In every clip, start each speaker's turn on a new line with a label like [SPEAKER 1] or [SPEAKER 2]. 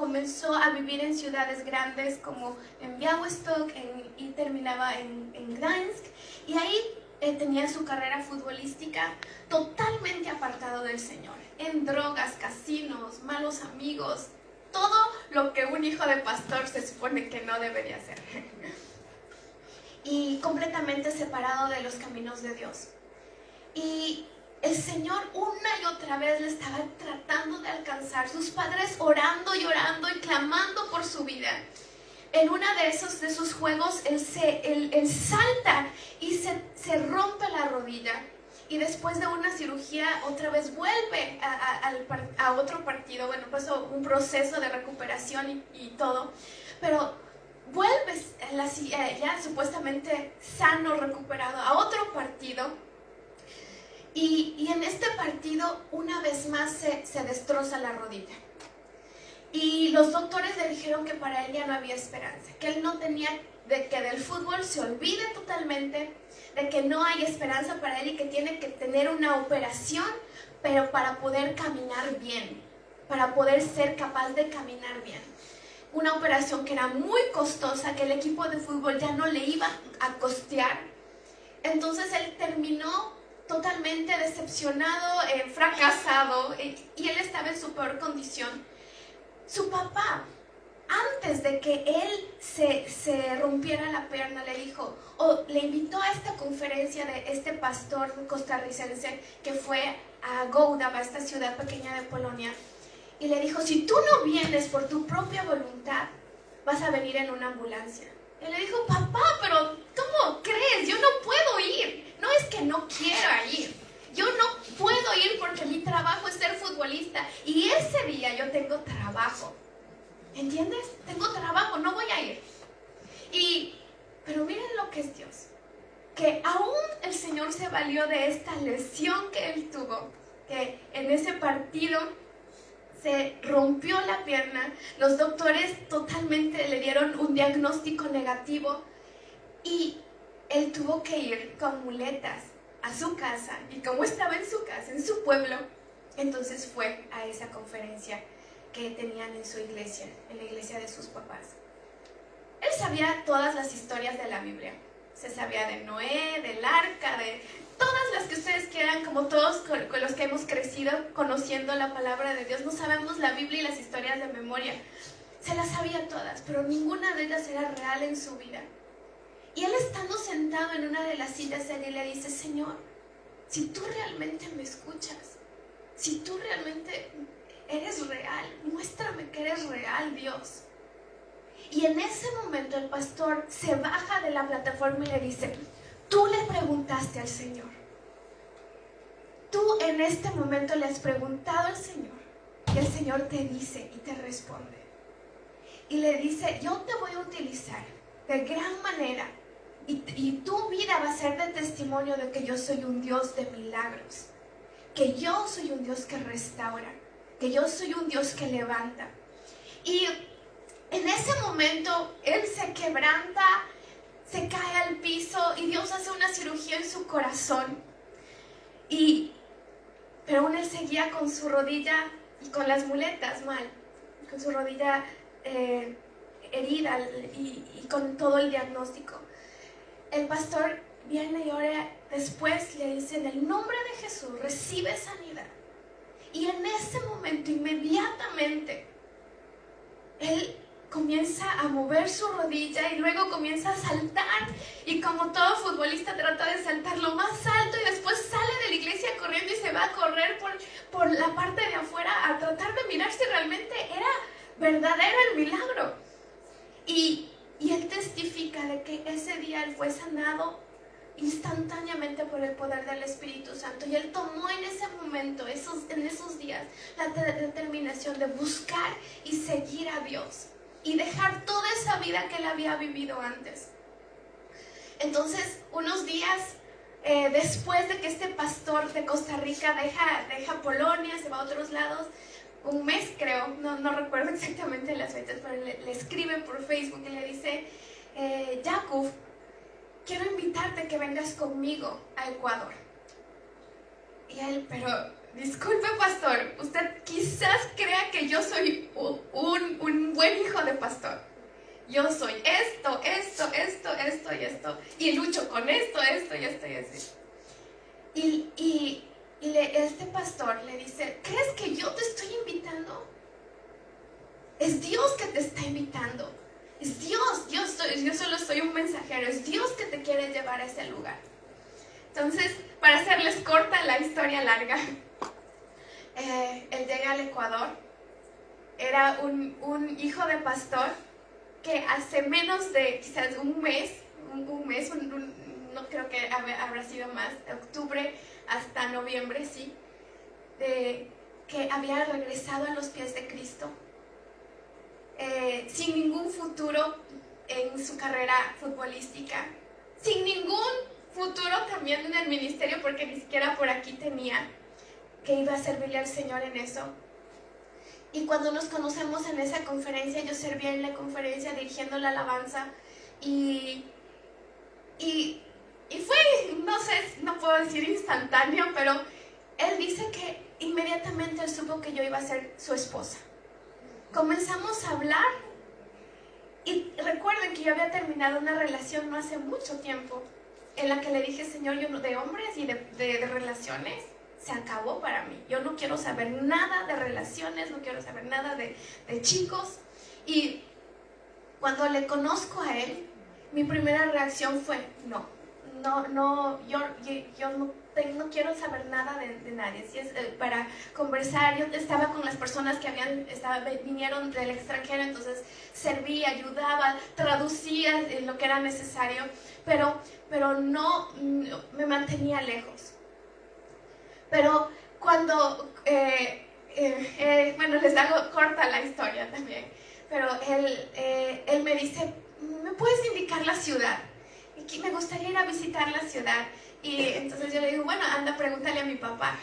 [SPEAKER 1] comenzó a vivir en ciudades grandes como en Białystok y terminaba en Gdańsk. Y ahí tenía su carrera futbolística totalmente apartado del Señor. En drogas, casinos, malos amigos, todo lo que un hijo de pastor se supone que no debería hacer. Y completamente separado de los caminos de Dios. Y el Señor una y otra vez le estaba tratando de alcanzar. Sus padres orando y orando y clamando por su vida. En uno de esos juegos, él salta y se rompe la rodilla. Y después de una cirugía, otra vez vuelve a otro partido. Bueno, pasó un proceso de recuperación y todo. Pero vuelve ya supuestamente sano, recuperado, a otro partido. Y en este partido, una vez más, se destroza la rodilla. Y los doctores le dijeron que para él ya no había esperanza, que él no tenía, que del fútbol se olvide totalmente, de que no hay esperanza para él y que tiene que tener una operación, pero para poder caminar bien, para poder ser capaz de caminar bien. Una operación que era muy costosa, que el equipo de fútbol ya no le iba a costear. Entonces él terminó totalmente decepcionado, fracasado, y él estaba en su peor condición. Su papá, antes de que él se rompiera la pierna, le dijo, le invitó a esta conferencia de este pastor costarricense que fue a Gołda, a esta ciudad pequeña de Polonia, y le dijo, si tú no vienes por tu propia voluntad, vas a venir en una ambulancia. Él le dijo, papá, pero ¿cómo crees? Yo no puedo ir. No es que no quiera ir. Yo no puedo ir porque mi trabajo es ser futbolista. Y ese día yo tengo trabajo. ¿Entiendes? Tengo trabajo, no voy a ir. Pero miren lo que es Dios. Que aún el Señor se valió de esta lesión que él tuvo. Que en ese partido se rompió la pierna. Los doctores totalmente le dieron un diagnóstico negativo. Y él tuvo que ir con muletas a su casa, y como estaba en su casa, en su pueblo, entonces fue a esa conferencia que tenían en su iglesia, en la iglesia de sus papás. Él sabía todas las historias de la Biblia. Se sabía de Noé, del arca, de todas las que ustedes quieran, como todos con los que hemos crecido conociendo la palabra de Dios. No sabemos la Biblia y las historias de memoria. Se las sabía todas, pero ninguna de ellas era real en su vida. Y él, estando sentado en una de las sillas, él le dice, Señor, si tú realmente me escuchas, si tú realmente eres real, muéstrame que eres real, Dios. Y en ese momento el pastor se baja de la plataforma y le dice, tú le preguntaste al Señor. Tú en este momento le has preguntado al Señor, y el Señor te dice y te responde. Y le dice, yo te voy a utilizar de gran manera, y tu vida va a ser de testimonio de que yo soy un Dios de milagros, que yo soy un Dios que restaura, que yo soy un Dios que levanta. Y en ese momento él se quebranta, se cae al piso, y Dios hace una cirugía en su corazón. Pero aún él seguía con su rodilla y con las muletas mal, con su rodilla herida y con todo el diagnóstico. El pastor viene y ora, después le dice, en el nombre de Jesús recibe sanidad. Y en ese momento, inmediatamente, él comienza a mover su rodilla y luego comienza a saltar, y como todo futbolista trata de saltar lo más alto, y después sale de la iglesia corriendo y se va a correr por la parte de afuera a tratar de mirar si realmente era verdadero el milagro. Y él testifica de que ese día él fue sanado instantáneamente por el poder del Espíritu Santo, y él tomó en ese momento, en esos días, la determinación de buscar y seguir a Dios y dejar toda esa vida que él había vivido antes. Entonces, unos días después de que este pastor de Costa Rica deja Polonia, se va a otros lados, un mes creo, no recuerdo exactamente las fechas, pero le escribe por Facebook y le dice, Jakub, quiero invitarte a que vengas conmigo a Ecuador. Y él, pero disculpe pastor, usted quizás crea que yo soy un buen hijo de pastor. Yo soy esto, esto, esto, esto y esto. Y lucho con esto, esto y esto y esto. Y este pastor le dice, ¿crees que yo te estoy invitando? Es Dios que te está invitando. Es Dios, yo solo soy un mensajero. Es Dios que te quiere llevar a ese lugar. Entonces, para hacerles corta la historia larga, él llega al Ecuador. Era un hijo de pastor que hace menos de quizás un mes, no creo que habrá sido más, de octubre hasta noviembre, sí, que había regresado a los pies de Cristo, sin ningún futuro en su carrera futbolística, sin ningún futuro también en el ministerio, porque ni siquiera por aquí tenía, que iba a servirle al Señor en eso. Y cuando nos conocemos en esa conferencia, yo servía en la conferencia dirigiendo la alabanza y fue, no sé, no puedo decir instantáneo, pero él dice que inmediatamente él supo que yo iba a ser su esposa. Comenzamos a hablar y recuerden que yo había terminado una relación no hace mucho tiempo en la que le dije, Señor, yo no, de hombres y de relaciones, se acabó para mí. Yo no quiero saber nada de relaciones, no quiero saber nada de chicos. Y cuando le conozco a él, mi primera reacción fue, yo no quiero saber nada de nadie. Si es para conversar, yo estaba con las personas que vinieron del extranjero, entonces servía, ayudaba, traducía lo que era necesario, pero no me mantenía lejos. Pero cuando, bueno, les hago corta la historia también, pero él me dice, ¿me puedes indicar la ciudad? Y me gustaría ir a visitar la ciudad. Y entonces yo le digo, bueno, anda, pregúntale a mi papá.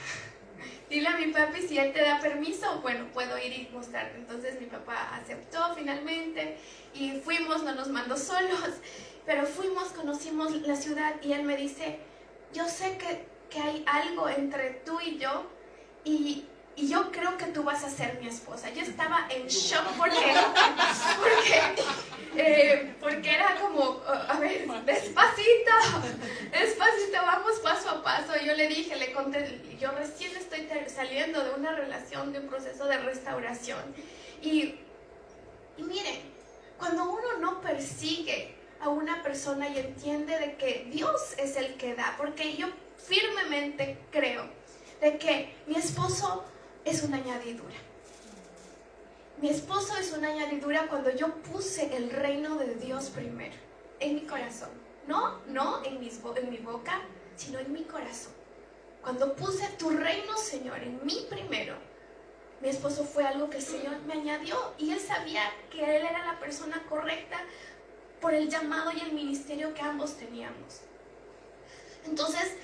[SPEAKER 1] Dile a mi papi si él te da permiso, bueno, puedo ir y mostrarte. Entonces mi papá aceptó finalmente y fuimos, no nos mandó solos, pero fuimos, conocimos la ciudad y él me dice, yo sé que hay algo entre tú y yo y yo creo que tú vas a ser mi esposa. Yo estaba en shock porque era como, a ver, despacito, vamos paso a paso. Yo le dije, le conté, yo recién estoy saliendo de una relación, de un proceso de restauración. Y miren, cuando uno no persigue a una persona y entiende de que Dios es el que da, porque yo firmemente creo de que mi esposo es una añadidura. Mi esposo es una añadidura cuando yo puse el reino de Dios primero, en mi corazón. No en mi boca, sino en mi corazón. Cuando puse tu reino, Señor, en mí primero, mi esposo fue algo que el Señor me añadió y él sabía que él era la persona correcta por el llamado y el ministerio que ambos teníamos. Entonces,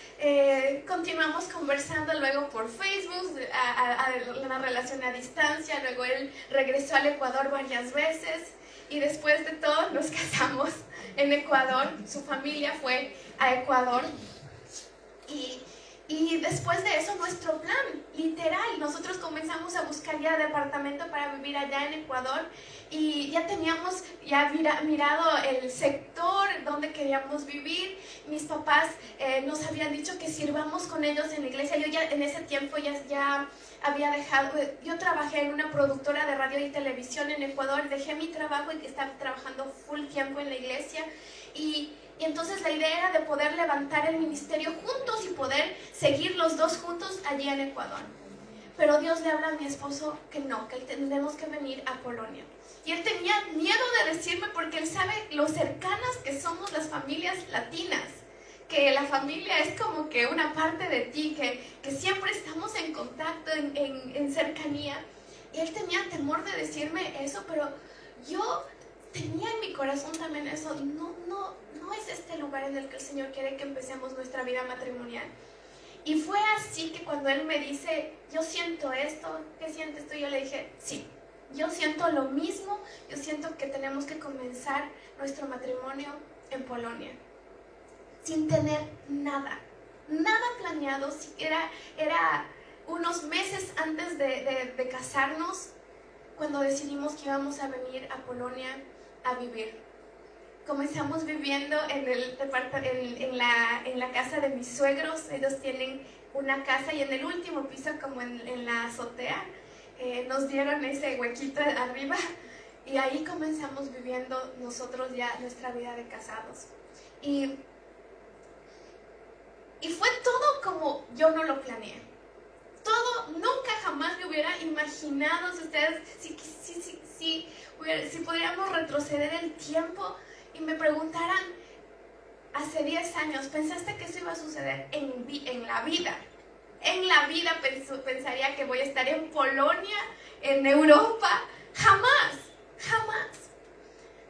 [SPEAKER 1] continuamos conversando luego por Facebook, una relación a distancia. Luego él regresó al Ecuador varias veces y después de todo nos casamos en Ecuador. Su familia fue a Ecuador y después de eso nuestro plan, literal, nosotros comenzamos a buscar ya departamento para vivir allá en Ecuador y ya teníamos mirado el sector donde queríamos vivir. Mis papás nos habían dicho que sirvamos con ellos en la iglesia. Yo ya en ese tiempo ya había dejado, yo trabajé en una productora de radio y televisión en Ecuador, dejé mi trabajo y estaba trabajando full tiempo en la iglesia y entonces la idea era de poder levantar el ministerio juntos y poder seguir los dos juntos allí en Ecuador. Pero Dios le habla a mi esposo que no, que tenemos que venir a Polonia. Y él tenía miedo de decirme porque él sabe lo cercanas que somos las familias latinas, que la familia es como que una parte de ti, que siempre estamos en contacto, en cercanía. Y él tenía temor de decirme eso, pero yo tenía en mi corazón también eso, no es este lugar en el que el Señor quiere que empecemos nuestra vida matrimonial. Y fue así que cuando él me dice, yo siento esto, ¿qué sientes tú? Yo le dije, sí, yo siento lo mismo, yo siento que tenemos que comenzar nuestro matrimonio en Polonia, sin tener nada planeado. Era unos meses antes de casarnos, cuando decidimos que íbamos a venir a Polonia a vivir. Comenzamos viviendo en la casa de mis suegros. Ellos tienen una casa y en el último piso, como en la azotea, nos dieron ese huequito arriba y ahí comenzamos viviendo nosotros ya nuestra vida de casados. Y fue todo como yo no lo planeé. Todo, nunca jamás me hubiera imaginado, si podríamos retroceder el tiempo y me preguntaran hace 10 años, ¿pensaste que eso iba a suceder en la vida? En la vida pensaría que voy a estar en Polonia, en Europa. Jamás, jamás.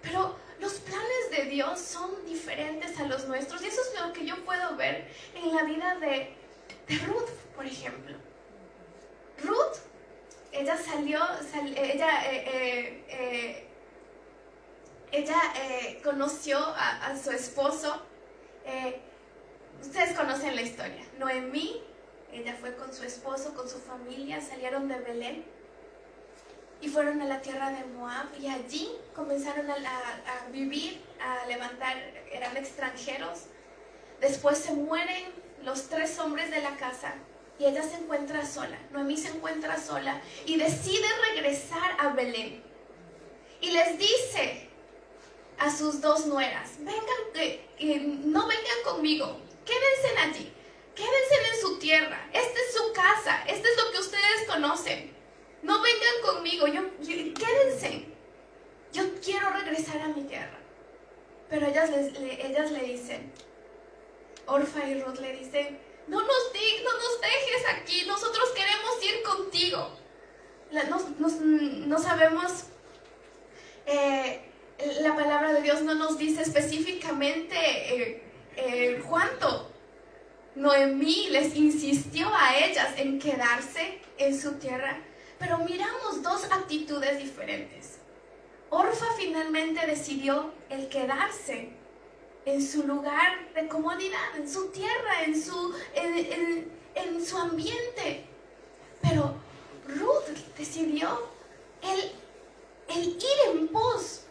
[SPEAKER 1] Pero los planes de Dios son diferentes a los nuestros y eso es lo que yo puedo ver en la vida de Ruth, por ejemplo. Ruth, ella conoció a su esposo. Ustedes conocen la historia. Noemí, ella fue con su esposo, con su familia, salieron de Belén y fueron a la tierra de Moab y allí comenzaron a vivir, a levantar, eran extranjeros. Después se mueren los 3 hombres de la casa y ella se encuentra sola. Noemí se encuentra sola y decide regresar a Belén. Y les dice a sus 2 nueras, vengan, no vengan conmigo, quédense allí, quédense en su tierra, esta es su casa, esto es lo que ustedes conocen, no vengan conmigo, quédense, yo quiero regresar a mi tierra. Pero ellas le dicen, Orfa y Ruth le dicen, no nos dejes aquí, nosotros queremos ir contigo. No sabemos, la palabra de Dios no nos dice específicamente cuánto Noemí les insistió a ellas en quedarse en su tierra, pero miramos 2 actitudes diferentes. Orfa finalmente decidió el quedarse en su lugar de comodidad, en su tierra, en su ambiente. Pero Ruth decidió el ir en pos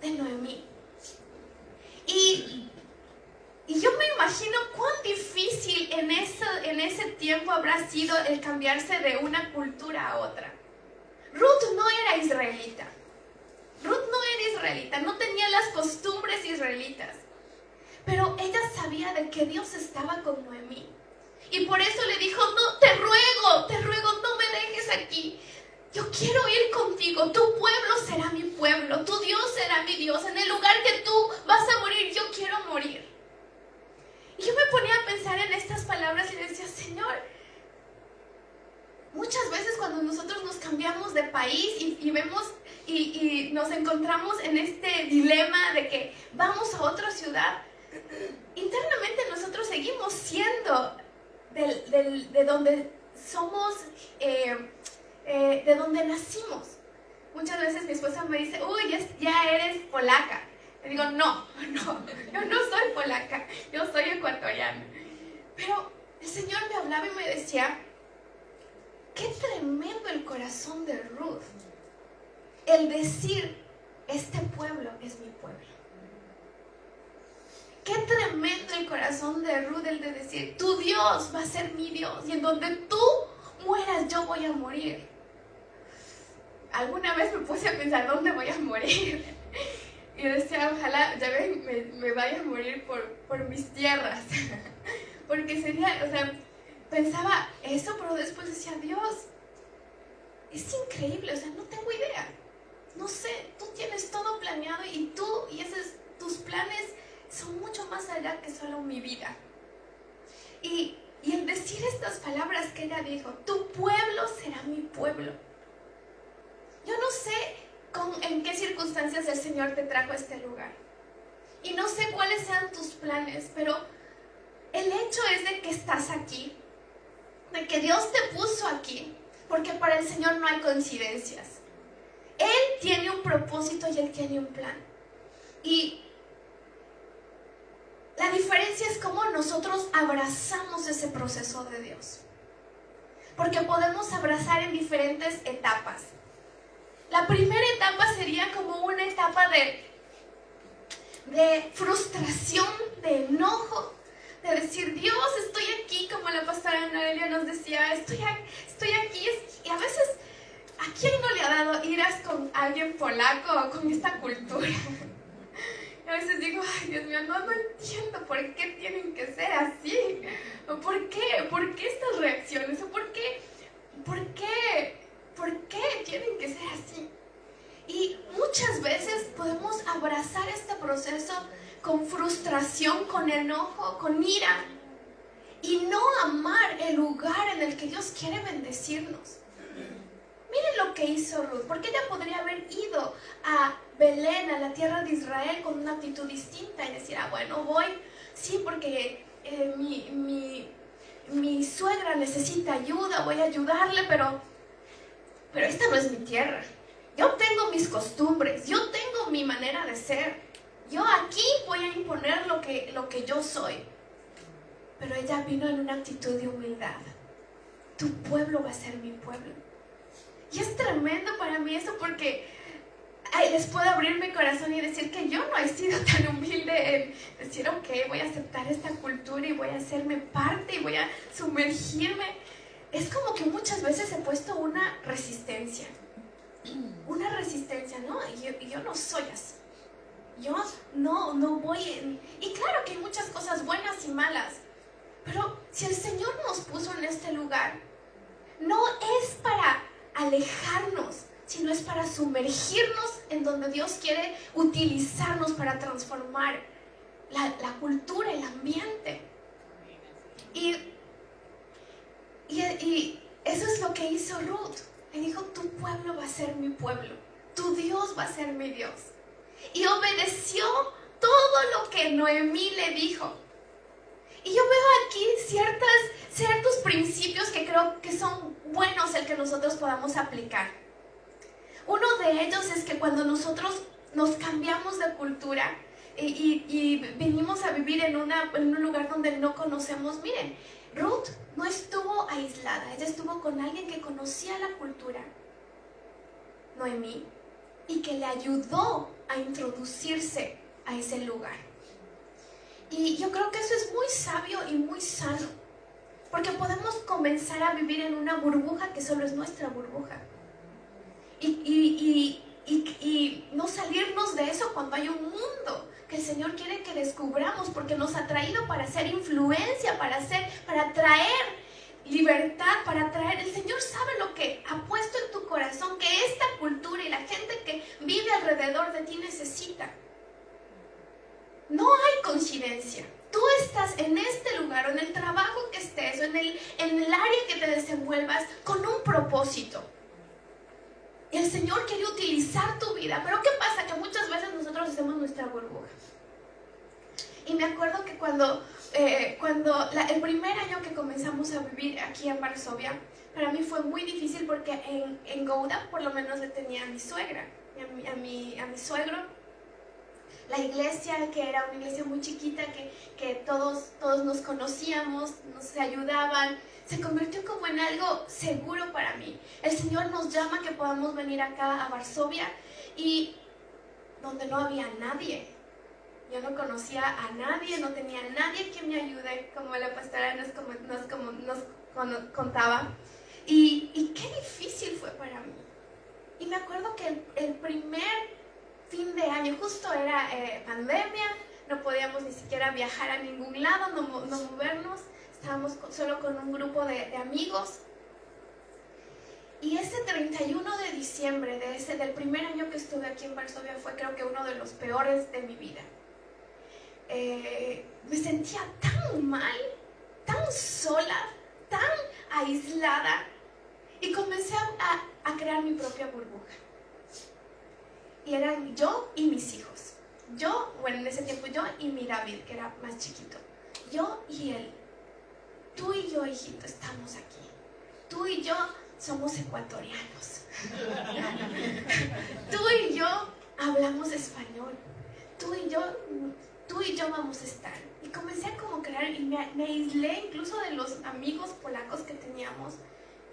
[SPEAKER 1] de Noemí. Y yo me imagino cuán difícil en ese tiempo habrá sido el cambiarse de una cultura a otra. Ruth no era israelita. No tenía las costumbres israelitas. Pero ella sabía de que Dios estaba con Noemí. Y por eso le dijo, no, te ruego, no me dejes aquí. Yo quiero ir contigo, tu pueblo será mi pueblo, tu Dios será mi Dios. En el lugar que tú vas a morir, yo quiero morir. Y yo me ponía a pensar en estas palabras y decía, Señor, muchas veces cuando nosotros nos cambiamos de país y vemos y nos encontramos en este dilema de que vamos a otra ciudad, internamente nosotros seguimos siendo de donde somos, de donde nacimos. Muchas veces mi esposa me dice, uy, ya eres polaca. Le digo, no, yo no soy polaca, yo soy ecuatoriana. Pero el Señor me hablaba y me decía, qué tremendo el corazón de Ruth, el decir, este pueblo es mi pueblo. Qué tremendo el corazón de Ruth, el de decir, tu Dios va a ser mi Dios y en donde tú mueras yo voy a morir. Alguna vez me puse a pensar, ¿dónde voy a morir? Y decía, ojalá, ya ven, me vaya a morir por mis tierras. Porque sería, pensaba eso, pero después decía, Dios, es increíble, no tengo idea. No sé, tú tienes todo planeado y tus planes son mucho más allá que solo mi vida. Y el decir estas palabras que ella dijo, tu pueblo será mi pueblo. Yo no sé en qué circunstancias el Señor te trajo a este lugar. Y no sé cuáles sean tus planes, pero el hecho es de que estás aquí, de que Dios te puso aquí, porque para el Señor no hay coincidencias. Él tiene un propósito y Él tiene un plan. Y la diferencia es cómo nosotros abrazamos ese proceso de Dios. porque podemos abrazar en diferentes etapas. La primera etapa sería como una etapa de frustración, de enojo, de decir, Dios, estoy aquí, como la pastora Noelia nos decía, estoy aquí, y a veces, ¿a quién no le ha dado iras con alguien polaco o con esta cultura? Y a veces digo, ay, Dios mío, no entiendo por qué tienen que ser así, o por qué estas reacciones, o por qué tienen que ser así. Y muchas veces podemos abrazar este proceso con frustración, con enojo, con ira, y no amar el lugar en el que Dios quiere bendecirnos. Miren lo que hizo Ruth, porque ella podría haber ido a Belén, a la tierra de Israel, con una actitud distinta y decir, bueno, voy, sí, porque mi suegra necesita ayuda, voy a ayudarle, pero esta no es mi tierra. Yo tengo mis costumbres, yo tengo mi manera de ser. Yo aquí voy a imponer lo que yo soy. Pero ella vino en una actitud de humildad. Tu pueblo va a ser mi pueblo. Y es tremendo para mí eso, porque les puedo abrir mi corazón y decir que yo no he sido tan humilde en decir, ok, voy a aceptar esta cultura y voy a hacerme parte y voy a sumergirme. Es como que muchas veces he puesto una resistencia, ¿no? Y yo no soy así. Yo no voy. Y claro que hay muchas cosas buenas y malas, pero si el Señor nos puso en este lugar, no es para alejarnos, sino es para sumergirnos en donde Dios quiere utilizarnos para transformar la cultura, el ambiente. Y eso es lo que hizo Ruth. Le dijo, tu pueblo va a ser mi pueblo, tu Dios va a ser mi Dios. Y obedeció todo lo que Noemí le dijo. Y yo veo aquí ciertos principios que creo que son buenos el que nosotros podamos aplicar. Uno de ellos es que cuando nosotros nos cambiamos de cultura y vinimos a vivir en un lugar donde no conocemos, miren, Ruth no estuvo aislada, ella estuvo con alguien que conocía la cultura, Noemí, y que le ayudó a introducirse a ese lugar. Y yo creo que eso es muy sabio y muy sano, porque podemos comenzar a vivir en una burbuja que solo es nuestra burbuja. Y no salirnos de eso cuando hay un mundo que el Señor quiere que descubramos, porque nos ha traído para hacer influencia, para traer libertad, para traer. El Señor sabe lo que ha puesto en tu corazón, que esta cultura y la gente que vive alrededor de ti necesita. No hay coincidencia. Tú estás en este lugar, o en el trabajo que estés, o en el área que te desenvuelvas, con un propósito. Y el Señor quiere utilizar tu vida. Pero ¿qué pasa? Que muchas veces nosotros hacemos nuestra burbuja. Y me acuerdo que cuando el primer año que comenzamos a vivir aquí en Varsovia, para mí fue muy difícil, porque en Gouda por lo menos le tenía a mi suegra, a mi suegro. La iglesia, que era una iglesia muy chiquita, que todos nos conocíamos, nos ayudaban, se convirtió como en algo seguro para mí. El Señor nos llama que podamos venir acá a Varsovia, y donde no había nadie. Yo no conocía a nadie, no tenía a nadie que me ayude, como la pastora nos contaba. Y qué difícil fue para mí. Y me acuerdo que el primer fin de año, justo era pandemia, no podíamos ni siquiera viajar a ningún lado, no movernos, estábamos solo con un grupo de amigos. Y ese 31 de diciembre del primer año que estuve aquí en Varsovia fue, creo que, uno de los peores de mi vida. Me sentía tan mal, tan sola, tan aislada, y comencé a crear mi propia burbuja. Y eran yo y mis hijos. En ese tiempo yo y mi David, que era más chiquito. Yo y él. Tú y yo, hijito, estamos aquí. Tú y yo somos ecuatorianos. Tú y yo hablamos español. Tú y yo vamos a estar. Y comencé a como crear, y me aislé incluso de los amigos polacos que teníamos.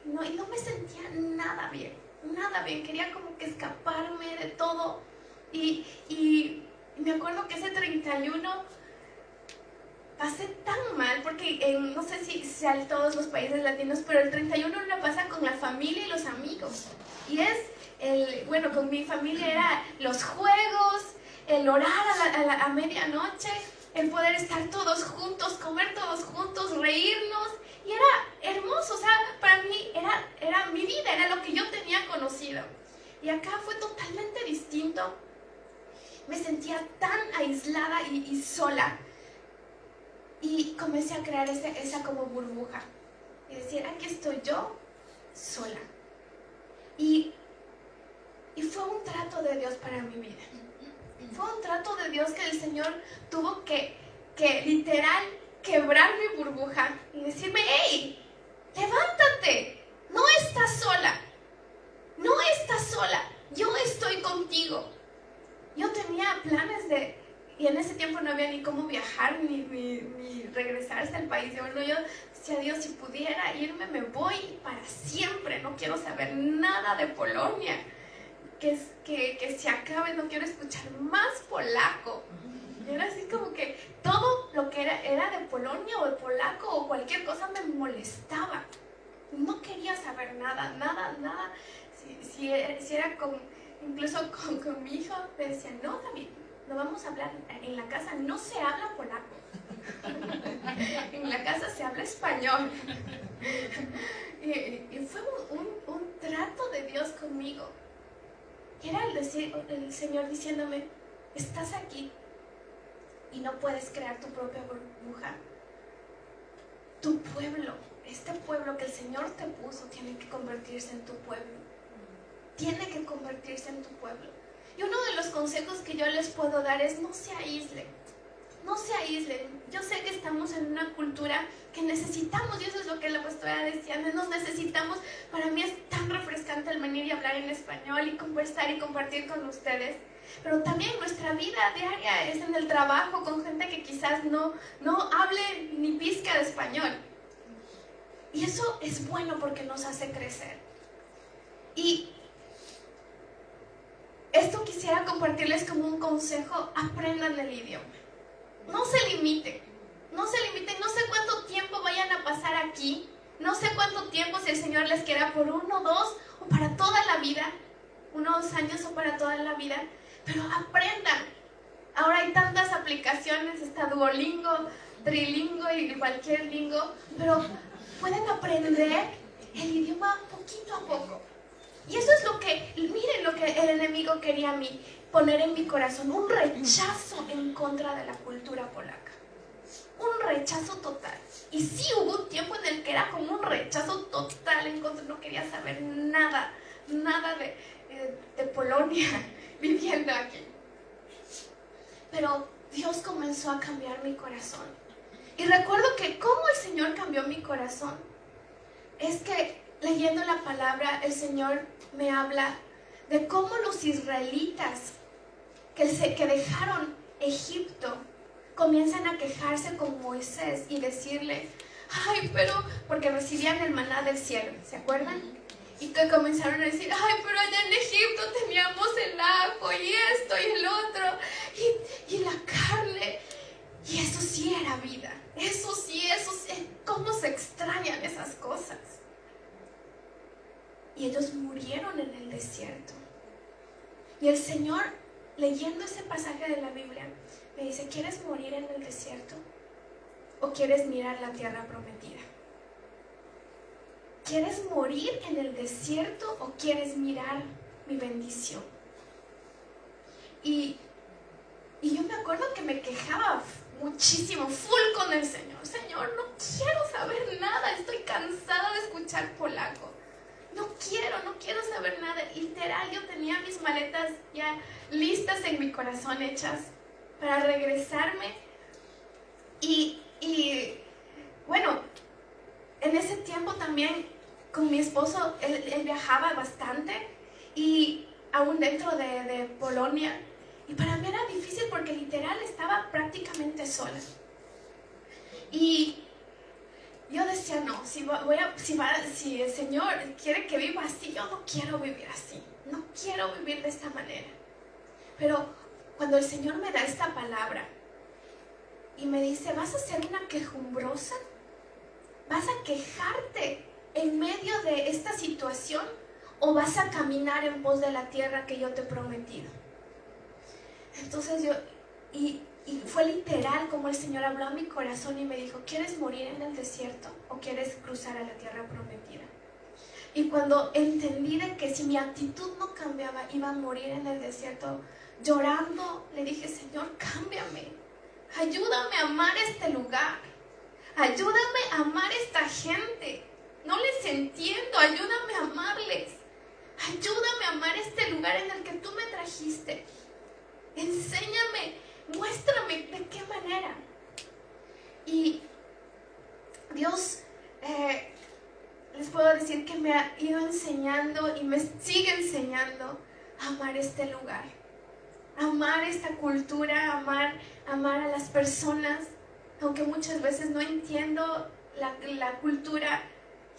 [SPEAKER 1] y no me sentía nada bien, quería como que escaparme de todo. Y me acuerdo que ese 31 pasé tan mal, porque no sé si sea en todos los países latinos, pero el 31 lo pasa con la familia y los amigos. Y bueno, con mi familia era los juegos, el orar a medianoche, el poder estar todos juntos, comer todos juntos, reírnos. Y era hermoso, o sea, para mí era mi vida, era lo que yo tenía conocido. Y acá fue totalmente distinto. Me sentía tan aislada y sola. Y comencé a crear esa como burbuja. Y decir, aquí estoy yo, sola. Y fue un trato de Dios para mi vida. Fue un trato de Dios que el Señor tuvo que literal quebrar mi burbuja y decirme, hey, levántate, no estás sola, yo estoy contigo. Yo tenía planes y en ese tiempo no había ni cómo viajar ni regresarse al país. Yo decía, Dios, si pudiera irme, me voy para siempre, no quiero saber nada de Polonia, que se acabe, no quiero escuchar más polaco. Era así como que todo lo que era de Polonia o de polaco o cualquier cosa me molestaba. No quería saber nada. Si era incluso con mi hijo, me decía, no, David, no vamos a hablar en la casa, no se habla polaco. En la casa se habla español. Y fue un trato de Dios conmigo. Y era el Señor diciéndome, estás aquí y no puedes crear tu propia burbuja. Tu pueblo, este pueblo que el Señor te puso, tiene que convertirse en tu pueblo. Tiene que convertirse en tu pueblo. Y uno de los consejos que yo les puedo dar es no se aíslen. No se aíslen. Yo sé que estamos en una cultura que necesitamos, y eso es lo que la pastora decía, nos necesitamos. Para mí es tan refrescante el venir y hablar en español y conversar y compartir con ustedes. Pero también nuestra vida diaria es en el trabajo con gente que quizás no hable ni pizca de español. Y eso es bueno porque nos hace crecer. Y esto quisiera compartirles como un consejo: aprendan el idioma. No se limiten, no sé cuánto tiempo vayan a pasar aquí, no sé cuánto tiempo, si el Señor les quiera por 1, 2 o para toda la vida, unos años o para toda la vida, pero aprendan. Ahora hay tantas aplicaciones, está Duolingo, Trilingo y cualquier lingo, pero pueden aprender el idioma poquito a poco. Y eso es miren lo que el enemigo quería a mí, poner en mi corazón, un rechazo en contra de la cultura polaca. Un rechazo total. Y sí hubo un tiempo en el que era como un rechazo total en contra, no quería saber nada de Polonia viviendo aquí. Pero Dios comenzó a cambiar mi corazón. Y recuerdo que cómo el Señor cambió mi corazón es que leyendo la palabra, el Señor me habla de cómo los israelitas que dejaron Egipto comienzan a quejarse con Moisés y decirle, ay, pero, porque recibían el maná del cielo, ¿se acuerdan? Y que comenzaron a decir, ay, pero allá en Egipto teníamos el ajo y esto y el otro, y la carne, y eso sí era vida, eso sí, cómo se extrañan esas cosas. Y ellos murieron en el desierto. Y el Señor, leyendo ese pasaje de la Biblia, me dice, ¿quieres morir en el desierto? ¿O quieres mirar la tierra prometida? ¿Quieres morir en el desierto o quieres mirar mi bendición? Y yo me acuerdo que me quejaba muchísimo, full con el Señor. Señor, no quiero saber nada, estoy cansada de escuchar polaco. No quiero saber nada. Literal, yo tenía mis maletas ya listas en mi corazón, hechas para regresarme. Y bueno, en ese tiempo también con mi esposo, él viajaba bastante y aún dentro de Polonia. Y para mí era difícil porque literal estaba prácticamente sola. Y yo decía, no, si el Señor quiere que viva así, yo no quiero vivir así, no quiero vivir de esta manera. Pero cuando el Señor me da esta palabra y me dice, ¿vas a ser una quejumbrosa? ¿Vas a quejarte en medio de esta situación o vas a caminar en pos de la tierra que yo te he prometido? Entonces y fue literal como el Señor habló a mi corazón y me dijo, ¿quieres morir en el desierto o quieres cruzar a la tierra prometida? Y cuando entendí de que si mi actitud no cambiaba, iba a morir en el desierto, llorando, le dije, Señor, cámbiame, ayúdame a amar este lugar, ayúdame a amar esta gente, no les entiendo, ayúdame a amarles, ayúdame a amar este lugar en el que tú me trajiste, enséñame, muéstrame de qué manera. Y Dios, les puedo decir que me ha ido enseñando y me sigue enseñando a amar este lugar, amar esta cultura, amar a las personas, aunque muchas veces no entiendo la cultura.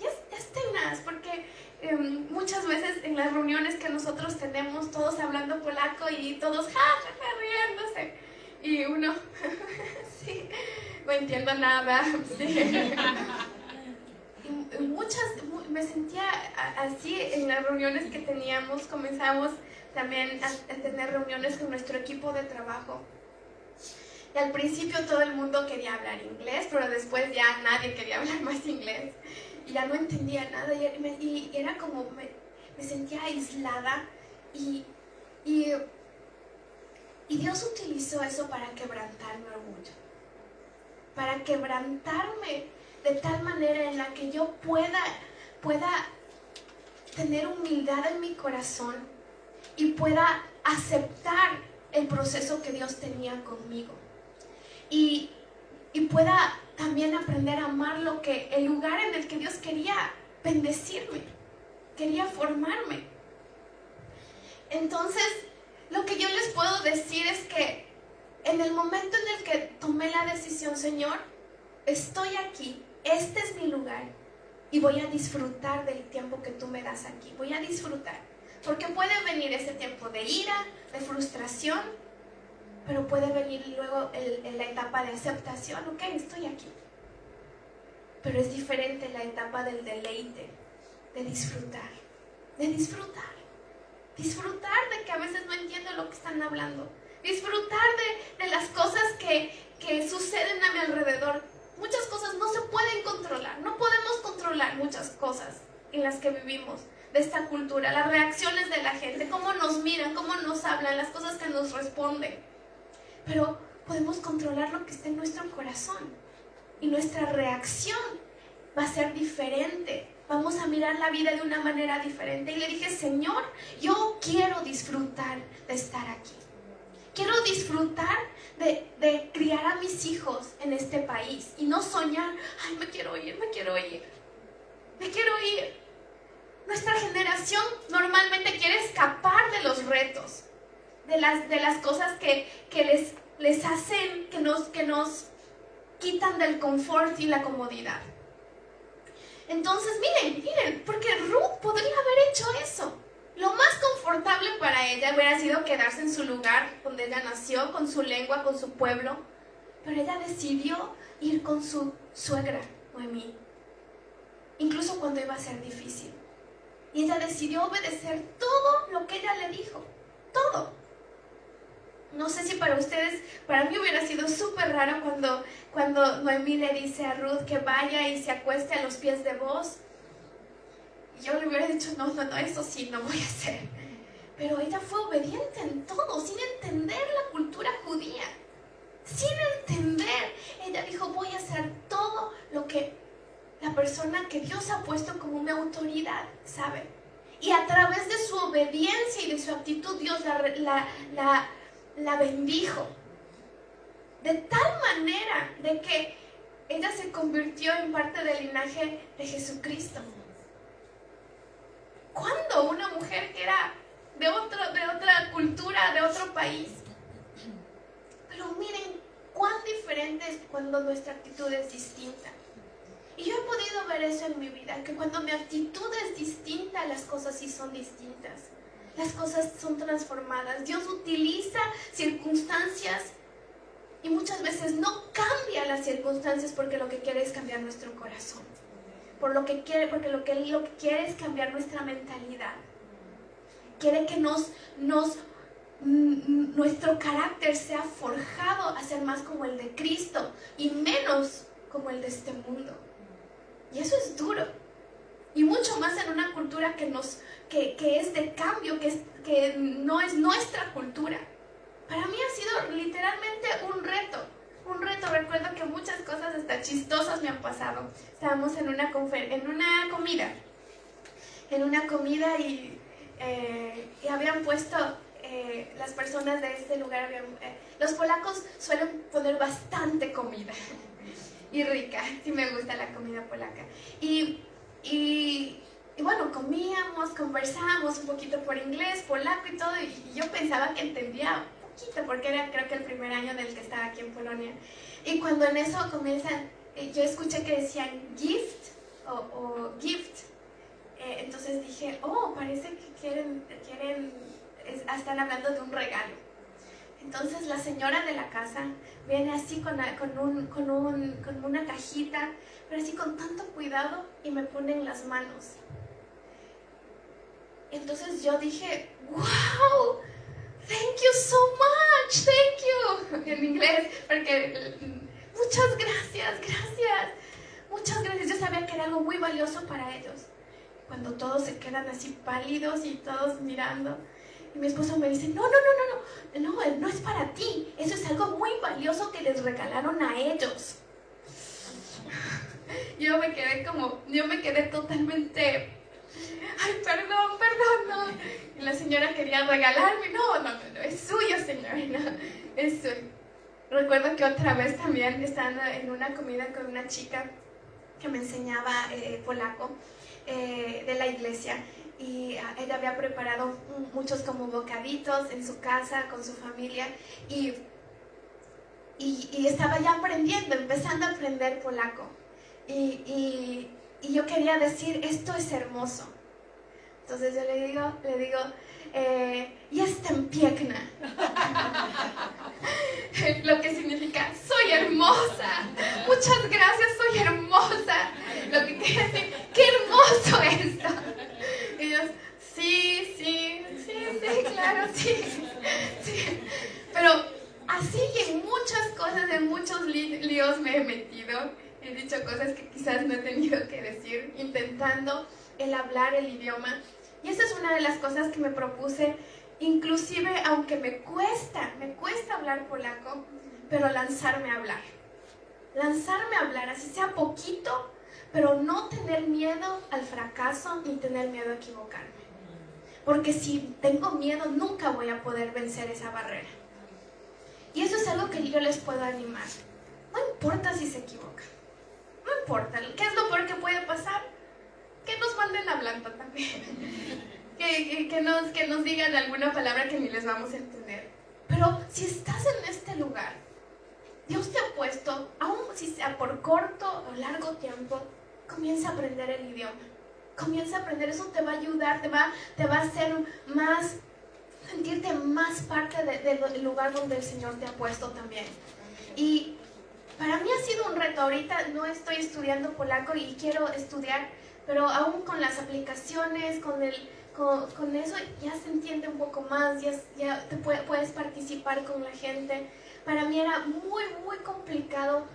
[SPEAKER 1] Y es tenaz, porque muchas veces en las reuniones que nosotros tenemos, todos hablando polaco y todos riéndose, y uno, sí, no entiendo nada, sí. Y me sentía así en las reuniones que teníamos. Comenzamos también a tener reuniones con nuestro equipo de trabajo. Y al principio todo el mundo quería hablar inglés, pero después ya nadie quería hablar más inglés. Y ya no entendía nada. Y era como, me sentía aislada. Y Dios utilizó eso para quebrantar mi orgullo. Para quebrantarme de tal manera en la que yo pueda tener humildad en mi corazón y pueda aceptar el proceso que Dios tenía conmigo. Y pueda también aprender a amar el lugar en el que Dios quería bendecirme, quería formarme. Entonces, lo que yo les puedo decir es que en el momento en el que tomé la decisión, Señor, estoy aquí, este es mi lugar y voy a disfrutar del tiempo que tú me das aquí, voy a disfrutar, porque puede venir ese tiempo de ira, de frustración, pero puede venir luego la etapa de aceptación. Ok, estoy aquí, pero es diferente la etapa del deleite, de disfrutar de que a veces no entiendo lo que están hablando, disfrutar de las cosas que suceden a mi alrededor. Muchas cosas no se pueden controlar, no podemos controlar muchas cosas en las que vivimos, de esta cultura, las reacciones de la gente, cómo nos miran, cómo nos hablan, las cosas que nos responden. Pero podemos controlar lo que está en nuestro corazón y nuestra reacción va a ser diferente. Vamos a mirar la vida de una manera diferente. Y le dije, Señor, yo quiero disfrutar de estar aquí. Quiero disfrutar de criar a mis hijos en este país y no soñar, ay, me quiero ir. Nuestra generación normalmente quiere escapar de los retos, de las cosas que les hacen, que nos quitan del confort y la comodidad. Entonces, miren, porque Ruth podría haber hecho eso. Lo más confortable para ella hubiera sido quedarse en su lugar donde ella nació, con su lengua, con su pueblo. Pero ella decidió ir con su suegra, Noemí, incluso cuando iba a ser difícil. Y ella decidió obedecer todo lo que ella le dijo, todo. No sé si para ustedes, para mí hubiera sido súper raro cuando Noemí le dice a Ruth que vaya y se acueste a los pies de Boaz. Yo le hubiera dicho, no, eso sí, no voy a hacer. Pero ella fue obediente en todo, sin entender la cultura judía. Sin entender, ella dijo, voy a hacer todo lo que la persona que Dios ha puesto como mi autoridad sabe. Y a través de su obediencia y de su actitud, Dios la bendijo. De tal manera de que ella se convirtió en parte del linaje de Jesucristo. ¿Cuándo una mujer que era de otra cultura, de otro país? Pero miren cuán diferente es cuando nuestra actitud es distinta. Y yo he podido ver eso en mi vida, que cuando mi actitud es distinta, las cosas sí son distintas. Las cosas son transformadas. Dios utiliza circunstancias y muchas veces no cambia las circunstancias porque lo que quiere es cambiar nuestro corazón. Porque lo que quiere es cambiar nuestra mentalidad. Quiere que nuestro carácter sea forjado a ser más como el de Cristo y menos como el de este mundo. Y eso es duro. Y mucho más en una cultura que es de cambio, que no es nuestra cultura. Para mí ha sido literalmente un reto. Recuerdo que muchas cosas hasta chistosas me han pasado. Estábamos en una comida y habían puesto, las personas de este lugar, los polacos suelen poner bastante comida y rica. Sí me gusta la comida polaca. Y bueno, comíamos, conversábamos un poquito por inglés, polaco y todo, y yo pensaba que entendía un poquito, porque era creo que el primer año del que estaba aquí en Polonia. Y cuando en eso comienzan, yo escuché que decían gift o gift, entonces dije, oh, parece que están hablando de un regalo. Entonces la señora de la casa viene así con una cajita, pero así con tanto cuidado, y me pone en las manos. Entonces yo dije, wow, thank you so much, thank you, en inglés, porque muchas gracias, muchas gracias. Yo sabía que era algo muy valioso para ellos. Cuando todos se quedan así pálidos y todos mirando, y mi esposo me dice, no es para ti, eso es algo muy valioso que les regalaron a ellos. Yo me quedé totalmente, ay, perdón, no. Y la señora quería regalarme, no, es suyo, señora, no, es suyo. Recuerdo que otra vez también estando en una comida con una chica que me enseñaba polaco, de la iglesia, y ella había preparado muchos como bocaditos en su casa con su familia, y estaba ya empezando a aprender polaco, y yo quería decir, esto es hermoso. Entonces yo le digo, jestem piękna, lo que significa, soy hermosa, muchas gracias, soy hermosa. Lo que quiere decir, qué hermoso esto. Y ellos, sí, claro, sí. Pero así y en muchas cosas, en muchos líos me he metido. He dicho cosas que quizás no he tenido que decir, intentando el hablar el idioma. Y esa es una de las cosas que me propuse, inclusive aunque me cuesta hablar polaco, pero lanzarme a hablar, así sea poquito, pero no tener miedo al fracaso ni tener miedo a equivocarme. Porque si tengo miedo, nunca voy a poder vencer esa barrera. Y eso es algo que yo les puedo animar. No importa si se equivocan, no importa. ¿Qué es lo peor que puede pasar? Que nos manden hablando también. que nos digan alguna palabra que ni les vamos a entender. Pero si estás en este lugar, Dios te ha puesto, aun si sea por corto o largo tiempo, comienza a aprender el idioma. Comienza a aprender, eso te va a ayudar, te va a hacer sentirte más parte del lugar donde el Señor te ha puesto también. Y para mí ha sido un reto. Ahorita no estoy estudiando polaco y quiero estudiar, pero aún con las aplicaciones, con eso ya se entiende un poco más, ya puedes participar con la gente. Para mí era muy, muy complicado.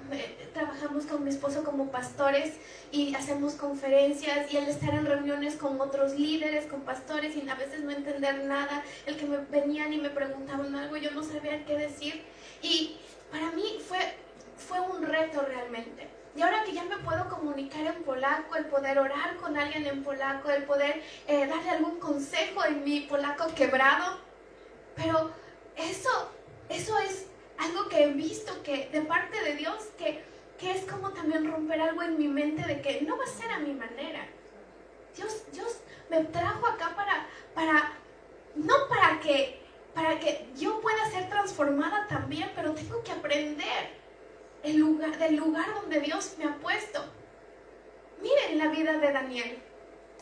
[SPEAKER 1] Trabajamos con mi esposo como pastores y hacemos conferencias, y el estar en reuniones con otros líderes, con pastores, y a veces no entender nada. El que me venían y me preguntaban algo, yo no sabía qué decir. Y para mí fue un reto realmente. Y ahora que ya me puedo comunicar en polaco, el poder orar con alguien en polaco, el poder darle algún consejo en mi polaco quebrado. Pero eso es algo que he visto que de parte de Dios, que es como también romper algo en mi mente de que no va a ser a mi manera. Dios me trajo acá para que yo pueda ser transformada también, pero tengo que aprender del lugar donde Dios me ha puesto. Miren la vida de Daniel.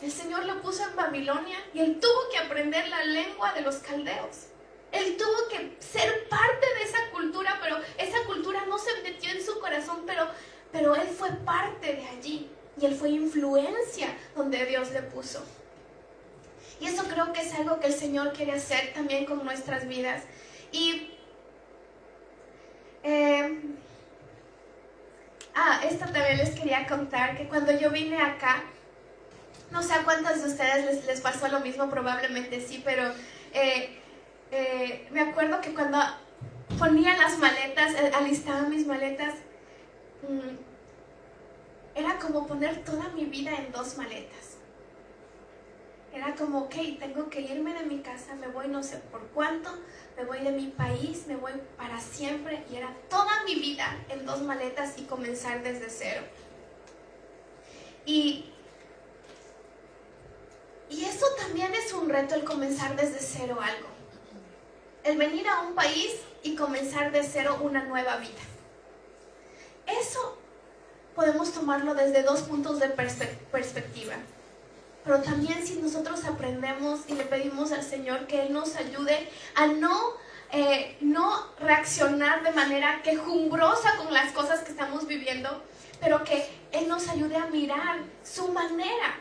[SPEAKER 1] El Señor lo puso en Babilonia y él tuvo que aprender la lengua de los caldeos. Él tuvo que ser parte de esa cultura, pero esa cultura no se metió en su corazón, pero él fue parte de allí. Y él fue influencia donde Dios le puso. Y eso creo que es algo que el Señor quiere hacer también con nuestras vidas. Y esto también les quería contar, que cuando yo vine acá, no sé a cuántas de ustedes les pasó lo mismo, probablemente sí, pero me acuerdo que cuando ponía las maletas, alistaba mis maletas, era como poner toda mi vida en 2 maletas. Era como, ok, tengo que irme de mi casa, me voy no sé por cuánto, me voy de mi país, me voy para siempre. Y era toda mi vida en 2 maletas y comenzar desde cero. Y eso también es un reto, el comenzar desde cero algo. El venir a un país y comenzar de cero una nueva vida. Eso podemos tomarlo desde 2 puntos de perspectiva. Pero también si nosotros aprendemos y le pedimos al Señor que Él nos ayude a no reaccionar de manera quejumbrosa con las cosas que estamos viviendo, pero que Él nos ayude a mirar su manera.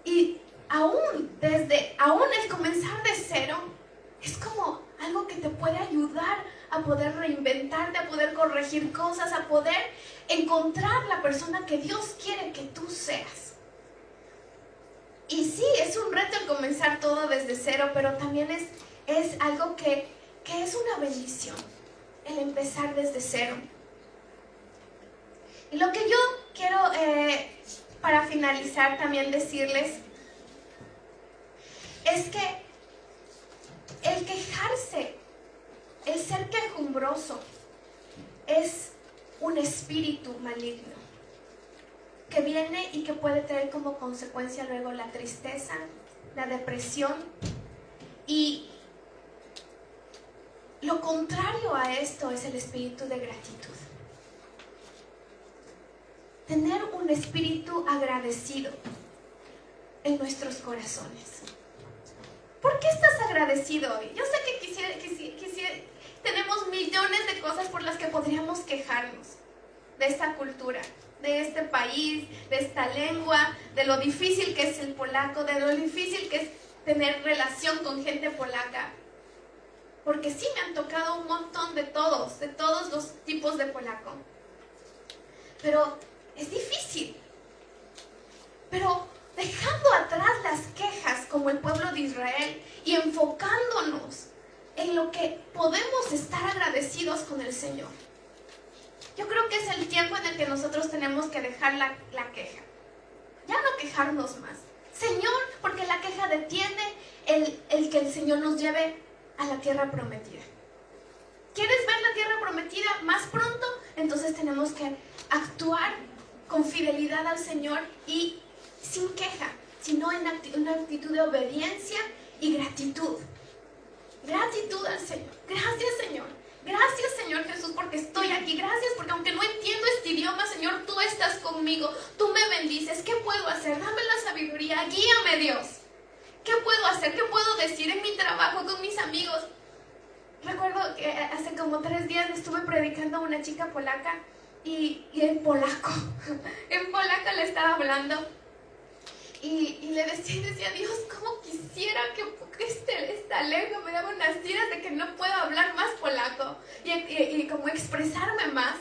[SPEAKER 1] Y aún el comenzar de cero es como algo que te puede ayudar a poder reinventarte, a poder corregir cosas, a poder encontrar la persona que Dios quiere que tú seas. Y sí, es un reto el comenzar todo desde cero, pero también es algo que es una bendición, el empezar desde cero. Y lo que yo quiero, para finalizar, también decirles, es que el quejarse, el ser quejumbroso, es un espíritu maligno que viene y que puede traer como consecuencia luego la tristeza, la depresión. Y lo contrario a esto es el espíritu de gratitud. Tener un espíritu agradecido en nuestros corazones. ¿Por qué estás agradecido hoy? Yo sé que quisiera, tenemos millones de cosas por las que podríamos quejarnos de esta cultura, de este país, de esta lengua, de lo difícil que es el polaco, de lo difícil que es tener relación con gente polaca. Porque sí me han tocado un montón de todos los tipos de polaco. Pero es difícil. Pero dejando atrás las quejas como el pueblo de Israel y enfocándonos en lo que podemos estar agradecidos con el Señor. Yo creo que es el tiempo en el que nosotros tenemos que dejar la queja. Ya no quejarnos más. Señor, porque la queja detiene el que el Señor nos lleve a la tierra prometida. ¿Quieres ver la tierra prometida más pronto? Entonces tenemos que actuar con fidelidad al Señor y sin queja, sino en una actitud de obediencia y gratitud. Gratitud al Señor. Gracias, Señor. Gracias, Señor Jesús, porque estoy aquí. Gracias porque aunque no entiendo este idioma, Señor, tú estás conmigo. Tú me bendices. ¿Qué puedo hacer? Dame la sabiduría. Guíame, Dios. ¿Qué puedo hacer? ¿Qué puedo decir en mi trabajo, con mis amigos? Recuerdo que hace como 3 días estuve predicando a una chica polaca y en polaco. En polaco le estaba hablando. Y le decía, Dios, ¿cómo quisiera que esta lengua me daba unas tiras de que no puedo hablar más polaco y como expresarme más?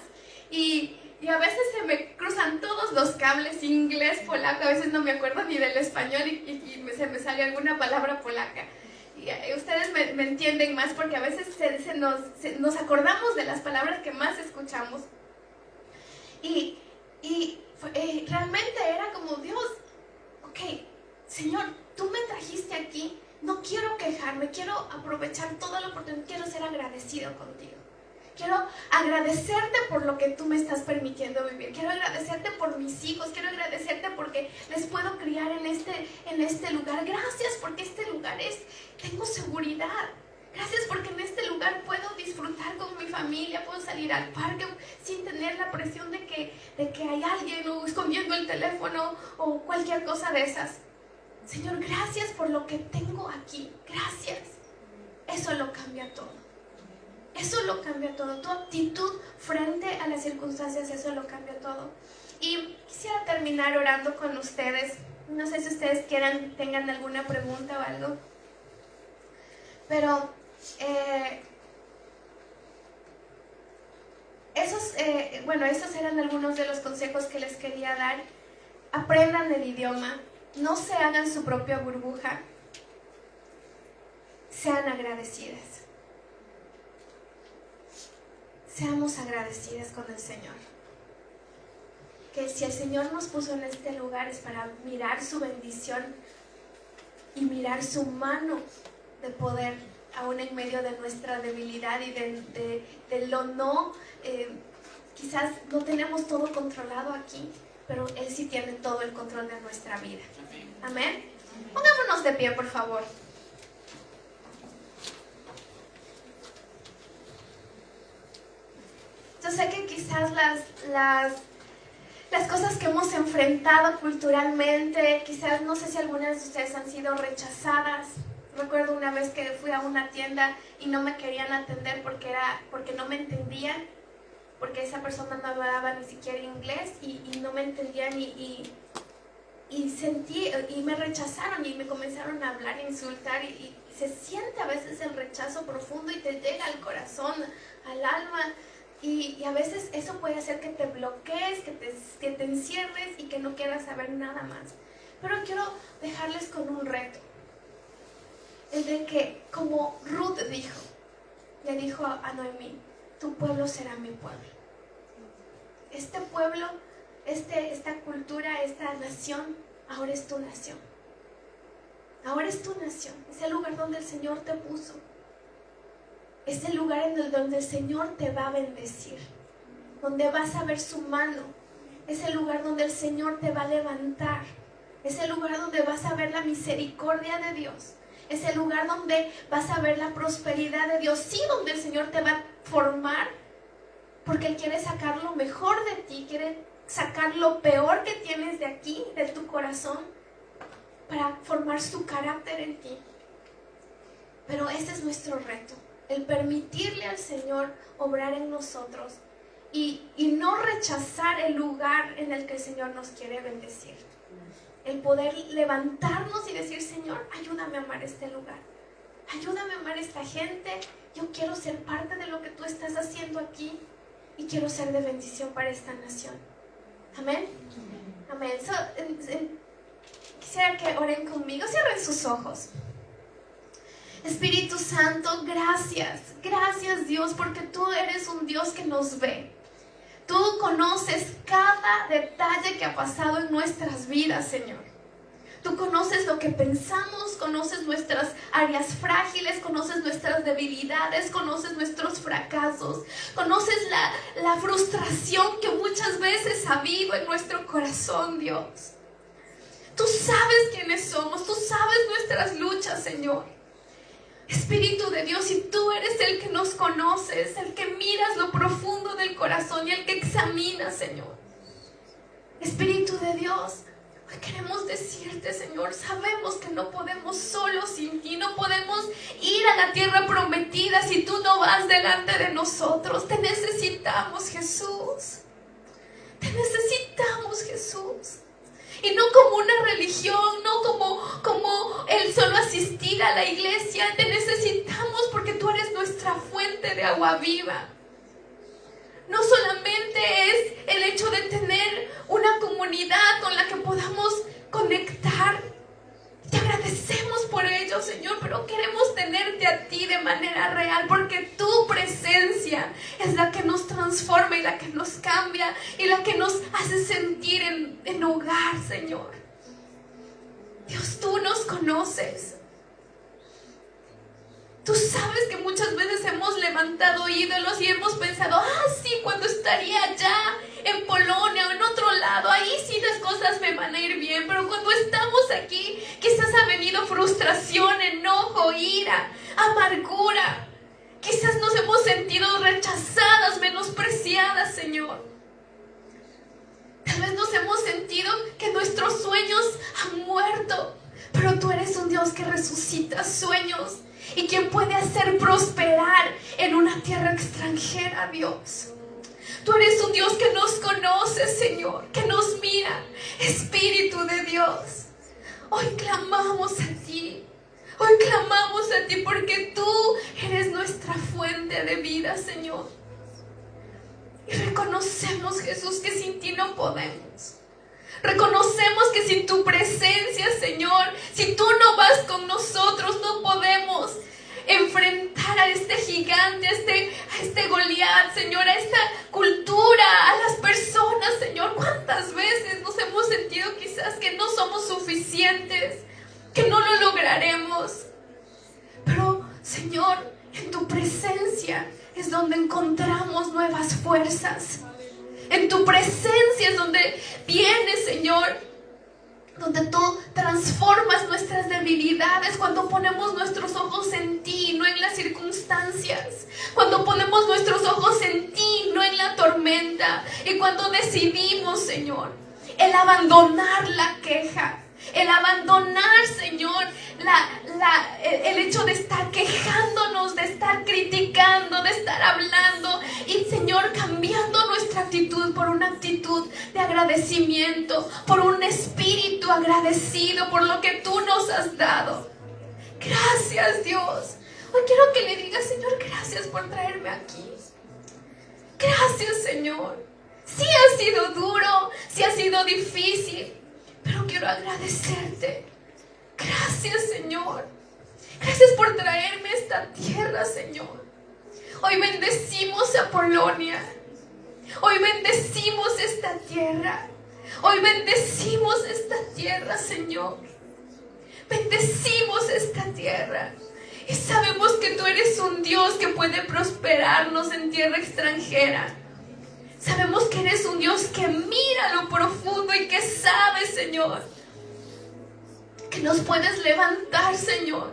[SPEAKER 1] Y a veces se me cruzan todos los cables, inglés, polaco, a veces no me acuerdo ni del español y se me sale alguna palabra polaca. Y ustedes me entienden más porque a veces nos acordamos de las palabras que más escuchamos. Y realmente era como, Dios, ok, Señor, tú me trajiste aquí, no quiero quejarme, quiero aprovechar toda la oportunidad, quiero ser agradecido contigo. Quiero agradecerte por lo que tú me estás permitiendo vivir. Quiero agradecerte por mis hijos, quiero agradecerte porque les puedo criar en este lugar. Gracias porque tengo seguridad. Gracias porque en este lugar puedo disfrutar con mi familia. familia, puedo salir al parque sin tener la presión de que hay alguien escondiendo el teléfono o cualquier cosa de esas. Señor, gracias por lo que tengo aquí, gracias. Eso lo cambia todo. Eso lo cambia todo. Tu actitud frente a las circunstancias, eso lo cambia todo. Y quisiera terminar orando con ustedes. No sé si ustedes tengan alguna pregunta o algo. Pero esos eran algunos de los consejos que les quería dar. Aprendan el idioma. No se hagan su propia burbuja. Sean agradecidas. Seamos agradecidas con el Señor. Que si el Señor nos puso en este lugar es para mirar su bendición y mirar su mano de poder, aún en medio de nuestra debilidad y de lo no, quizás no tenemos todo controlado aquí, pero Él sí tiene todo el control de nuestra vida. Amén. Pongámonos de pie, por favor. Yo sé que quizás las cosas que hemos enfrentado culturalmente, quizás no sé si algunas de ustedes han sido rechazadas. Recuerdo una vez que fui a una tienda y no me querían atender porque no me entendían, porque esa persona no hablaba ni siquiera inglés y no me entendían y me rechazaron y me comenzaron a hablar e insultar y se siente a veces el rechazo profundo y te llega al corazón, al alma. Y a veces eso puede hacer que te bloquees, que te encierres y que no quieras saber nada más. Pero quiero dejarles con un reto. El de que, como Ruth le dijo a Noemí, tu pueblo será mi pueblo. Este pueblo, esta cultura, esta nación, ahora es tu nación. Ahora es tu nación. Es el lugar donde el Señor te puso. Es el lugar donde el Señor te va a bendecir, donde vas a ver su mano. Es el lugar donde el Señor te va a levantar. Es el lugar donde vas a ver la misericordia de Dios. Es el lugar donde vas a ver la prosperidad de Dios. Sí, donde el Señor te va a formar, porque Él quiere sacar lo mejor de ti, quiere sacar lo peor que tienes de aquí, de tu corazón, para formar su carácter en ti. Pero ese es nuestro reto. El permitirle al Señor obrar en nosotros y no rechazar el lugar en el que el Señor nos quiere bendecir. El poder levantarnos y decir, Señor, ayúdame a amar este lugar. Ayúdame a amar esta gente. Yo quiero ser parte de lo que tú estás haciendo aquí y quiero ser de bendición para esta nación. Amén. Amén. Quisiera que oren conmigo. Cierren sus ojos. Espíritu Santo, gracias Dios, porque tú eres un Dios que nos ve. Tú conoces cada detalle que ha pasado en nuestras vidas, Señor. Tú conoces lo que pensamos, conoces nuestras áreas frágiles, conoces nuestras debilidades, conoces nuestros fracasos, conoces la frustración que muchas veces ha habido en nuestro corazón, Dios. Tú sabes quiénes somos, tú sabes nuestras luchas, Señor. Espíritu de Dios, y tú eres el que nos conoces, el que miras lo profundo del corazón y el que examina, Señor. Espíritu de Dios, hoy queremos decirte, Señor, sabemos que no podemos solos sin ti, no podemos ir a la tierra prometida si tú no vas delante de nosotros. Te necesitamos, Jesús. Te necesitamos, Jesús. Y no como una religión, no como el solo asistir a la iglesia. Te necesitamos porque tú eres nuestra fuente de agua viva. No solamente es el hecho de tener una comunidad con la que podamos conectar. Te agradecemos por ello, Señor, pero queremos tenerte a ti de manera real, porque tu presencia es la que nos transforma y la que nos cambia y la que nos hace sentir en hogar, Señor. Dios, tú nos conoces. Tú sabes que muchas veces hemos levantado ídolos y hemos pensado, sí, cuando estaría allá en Polonia o en otro lado, ahí sí las cosas me van a ir bien. Pero cuando estamos aquí, quizás ha venido frustración, enojo, ira, amargura. Quizás nos hemos sentido rechazados veces nos hemos sentido que nuestros sueños han muerto, pero tú eres un Dios que resucita sueños y quien puede hacer prosperar en una tierra extranjera, Dios. Tú eres un Dios que nos conoce, Señor, que nos mira. Espíritu de Dios, hoy clamamos a ti. Hoy clamamos a ti porque tú eres nuestra fuente de vida, Señor. Y reconocemos, Jesús, que sin ti no podemos. Reconocemos que sin tu presencia, Señor, si tú no vas con nosotros, no podemos enfrentar a este gigante, a este Goliat, Señor, a esta cultura, a las personas, Señor. ¿Cuántas veces nos hemos sentido quizás que no somos suficientes, que no lo lograremos? Pero, Señor, en tu presencia es donde encontramos nuevas fuerzas. En tu presencia es donde vienes, Señor, donde tú transformas nuestras debilidades cuando ponemos nuestros ojos en ti, no en las circunstancias. Cuando ponemos nuestros ojos en ti, no en la tormenta. Y cuando decidimos, Señor, el abandonar la queja, el abandonar, Señor, el hecho de estar quejándonos, de estar criticando, de estar hablando, y, Señor, cambiando nuestra actitud por una actitud de agradecimiento, por un espíritu agradecido por lo que tú nos has dado. Gracias, Dios. Hoy quiero que le digas, Señor, gracias por traerme aquí. Gracias, Señor. Sí ha sido duro, sí ha sido difícil, pero quiero agradecerte. Gracias, Señor. Gracias por traerme a esta tierra, Señor. Hoy bendecimos a Polonia. Hoy bendecimos esta tierra. Hoy bendecimos esta tierra, Señor. Bendecimos esta tierra. Y sabemos que tú eres un Dios que puede prosperarnos en tierra extranjera. Sabemos que eres un Dios que mira lo profundo y que sabe, Señor, que nos puedes levantar, Señor.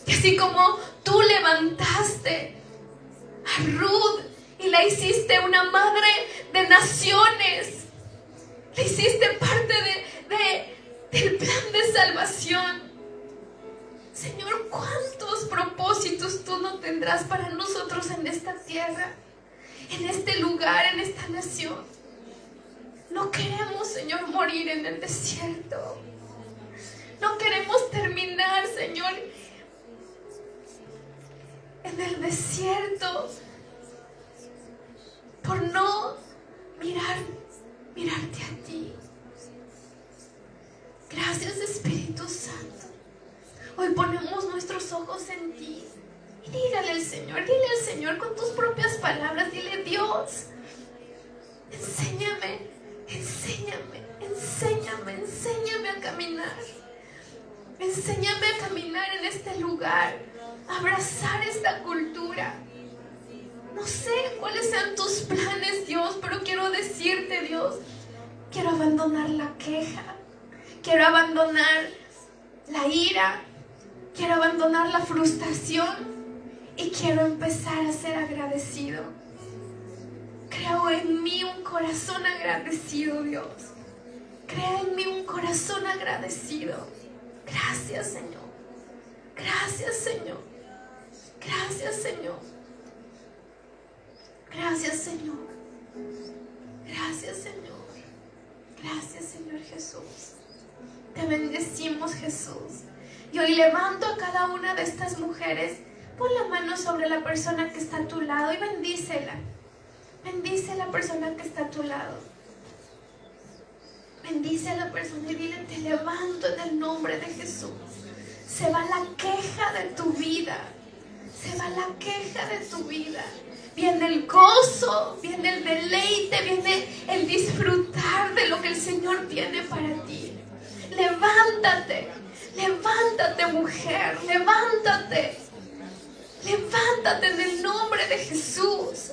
[SPEAKER 1] Y así como tú levantaste a Ruth y la hiciste una madre de naciones, la hiciste parte del plan de salvación. Señor, ¿cuántos propósitos tú no tendrás para nosotros en esta tierra, en este lugar, en esta nación? No queremos, Señor, morir en el desierto. No queremos terminar, Señor, en el desierto por no mirarte a ti. Gracias, Espíritu Santo. Hoy ponemos nuestros ojos en ti. Y dile al Señor con tus propias palabras, dile: Dios, enséñame a caminar. Enséñame a caminar en este lugar, a abrazar esta cultura. No sé cuáles sean tus planes, Dios, pero quiero decirte, Dios, quiero abandonar la queja, quiero abandonar la ira, quiero abandonar la frustración y quiero empezar a ser agradecido. Creo en mí un corazón agradecido, Dios. Crea en mí un corazón agradecido. Gracias, Señor. Gracias, Señor. Gracias, Señor. Gracias, Señor. Gracias, Señor. Gracias, Señor Jesús. Te bendecimos, Jesús. Y hoy levanto a cada una de estas mujeres. Pon la mano sobre la persona que está a tu lado y bendícela. Bendice a la persona que está a tu lado. Bendice a la persona y dile: te levanto en el nombre de Jesús. Se va la queja de tu vida. Se va la queja de tu vida. Viene el gozo, viene el deleite, viene el disfrutar de lo que el Señor tiene para ti. Levántate, levántate, mujer, levántate. Levántate en el nombre de Jesús.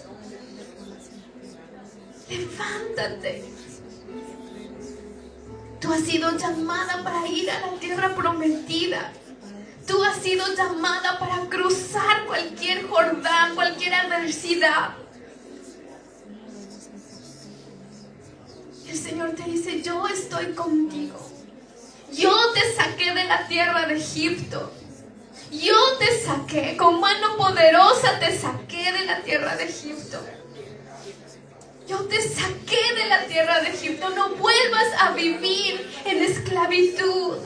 [SPEAKER 1] Levántate. Tú has sido llamada para ir a la tierra prometida. Tú has sido llamada para cruzar cualquier Jordán, cualquier adversidad. El Señor te dice, yo estoy contigo. Yo te saqué de la tierra de Egipto. Yo te saqué, con mano poderosa te saqué de la tierra de Egipto. Yo te saqué de la tierra de Egipto. No vuelvas a vivir en esclavitud.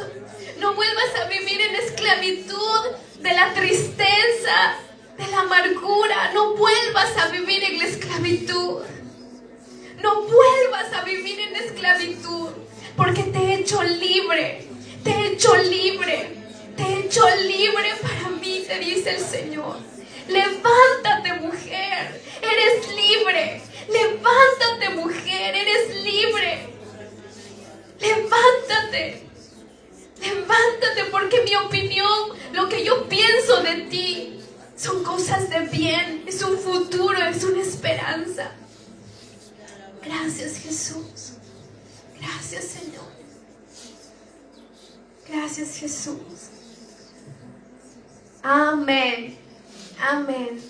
[SPEAKER 1] No vuelvas a vivir en esclavitud de la tristeza, de la amargura. No vuelvas a vivir en la esclavitud. No vuelvas a vivir en esclavitud, porque te he hecho libre. Te he hecho libre. Te he hecho libre para mí, te dice el Señor. Levántate, mujer, eres libre. Levántate, mujer, eres libre. Levántate. Levántate, porque mi opinión, lo que yo pienso de ti, son cosas de bien. Es un futuro, es una esperanza. Gracias, Jesús. Gracias, Señor. Gracias, Jesús. Amén. Amén.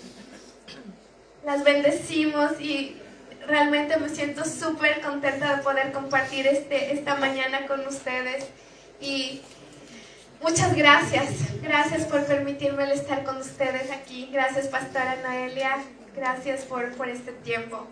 [SPEAKER 1] Las bendecimos y realmente me siento súper contenta de poder compartir esta mañana con ustedes. Y muchas gracias. Gracias por permitirme el estar con ustedes aquí. Gracias, Pastora Noelia. Gracias por este tiempo.